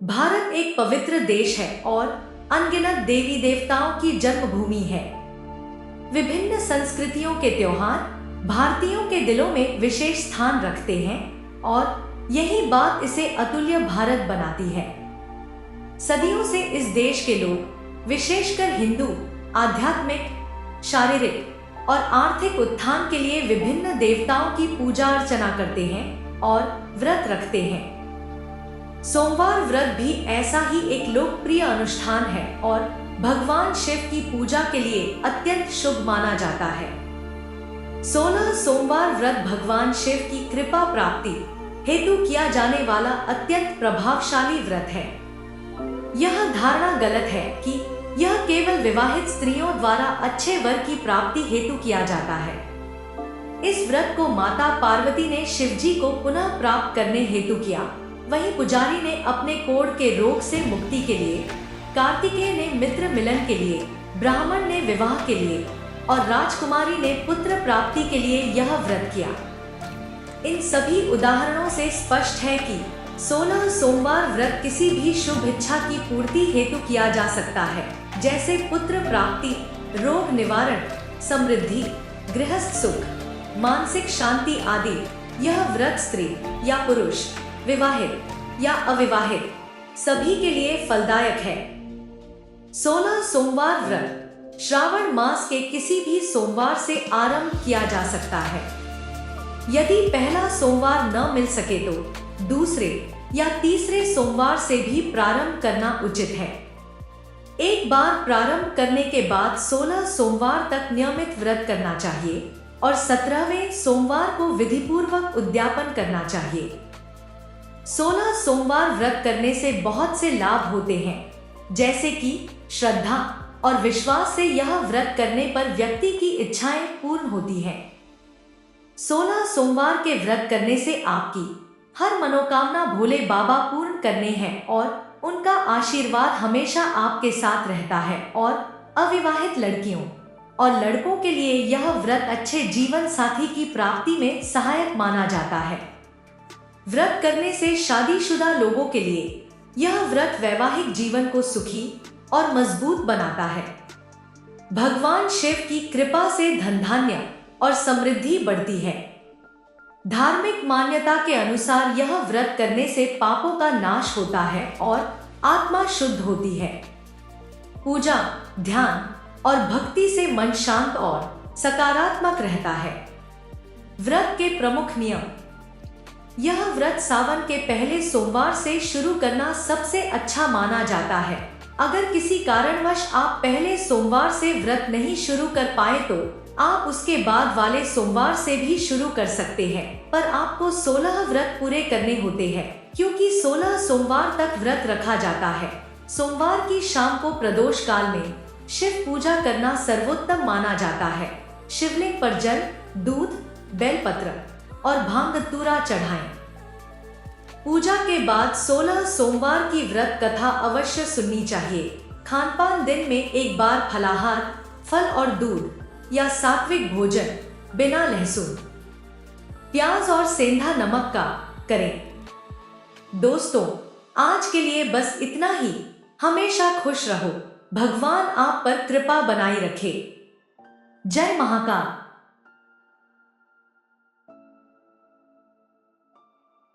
भारत एक पवित्र देश है और अनगिनत देवी देवताओं की जन्मभूमि है। विभिन्न संस्कृतियों के त्योहार भारतीयों के दिलों में विशेष स्थान रखते हैं और यही बात इसे अतुल्य भारत बनाती है। सदियों से इस देश के लोग, विशेषकर हिंदू, आध्यात्मिक, शारीरिक और आर्थिक उत्थान के लिए विभिन्न देवताओं की पूजा अर्चना करते हैं और व्रत रखते हैं। सोमवार व्रत भी ऐसा ही एक लोकप्रिय अनुष्ठान है और भगवान शिव की पूजा के लिए अत्यंत शुभ माना जाता है। 16 सोमवार व्रत भगवान शिव की कृपा प्राप्ति हेतु किया जाने वाला अत्यंत प्रभावशाली व्रत है। यह धारणा गलत है कि यह केवल विवाहित स्त्रियों द्वारा अच्छे वर की प्राप्ति हेतु किया जाता है। इस व्रत को माता पार्वती ने शिवजी को पुनः प्राप्त करने हेतु किया। वहीं पुजारी ने अपने कोढ़ के रोग से मुक्ति के लिए, कार्तिकेय ने मित्र मिलन के लिए, ब्राह्मण ने विवाह के लिए और राजकुमारी ने पुत्र प्राप्ति के लिए यह व्रत किया। इन सभी उदाहरणों से स्पष्ट है कि 16 सोमवार व्रत किसी भी शुभ इच्छा की पूर्ति हेतु किया जा सकता है, जैसे पुत्र प्राप्ति, रोग निवारण, समृद्धि, गृहस्थ सुख, मानसिक शांति आदि। यह व्रत स्त्री या पुरुष, विवाहित या अविवाहित सभी के लिए फलदायक है। 16 सोमवार व्रत श्रावण मास के किसी भी सोमवार से आरंभ किया जा सकता है। यदि पहला सोमवार न मिल सके तो दूसरे या तीसरे सोमवार से भी प्रारंभ करना उचित है। एक बार प्रारंभ करने के बाद 16 सोमवार तक नियमित व्रत करना चाहिए और 17वें सोमवार को विधिपूर्वक उद्यापन करना चाहिए। 16 सोमवार व्रत करने से बहुत से लाभ होते हैं, जैसे कि श्रद्धा और विश्वास से यह व्रत करने पर व्यक्ति की इच्छाएं पूर्ण होती हैं। 16 सोमवार के व्रत करने से आपकी हर मनोकामना भोले बाबा पूर्ण करने हैं और उनका आशीर्वाद हमेशा आपके साथ रहता है। और अविवाहित लड़कियों और लड़कों के लिए यह व्रत अच्छे जीवन साथी की प्राप्ति में सहायक माना जाता है। व्रत करने से शादीशुदा लोगों के लिए यह व्रत वैवाहिक जीवन को सुखी और मजबूत बनाता है। भगवान शिव की कृपा से धन धान्य और समृद्धि बढ़ती है। धार्मिक मान्यता के अनुसार यह व्रत करने से पापों का नाश होता है और आत्मा शुद्ध होती है। पूजा, ध्यान और भक्ति से मन शांत और सकारात्मक रहता है। व्रत के प्रमुख नियम। यह व्रत सावन के पहले सोमवार से शुरू करना सबसे अच्छा माना जाता है। अगर किसी कारणवश आप पहले सोमवार से व्रत नहीं शुरू कर पाए तो आप उसके बाद वाले सोमवार से भी शुरू कर सकते हैं, पर आपको 16 व्रत पूरे करने होते हैं, क्योंकि 16 सोमवार तक व्रत रखा जाता है। सोमवार की शाम को प्रदोष काल में शिव पूजा करना सर्वोत्तम माना जाता है। शिवलिंग पर जल, दूध, बेलपत्र और भांग धतूरा चढ़ाएं। पूजा के बाद 16 सोमवार की व्रत कथा अवश्य सुननी चाहिए। खानपान दिन में एक बार फलाहार, फल और दूध या सात्विक भोजन बिना लहसुन, प्याज और सेंधा नमक का करें। दोस्तों, आज के लिए बस इतना ही। हमेशा खुश रहो। भगवान आप पर कृपा बनाए रखे। जय महाकाल।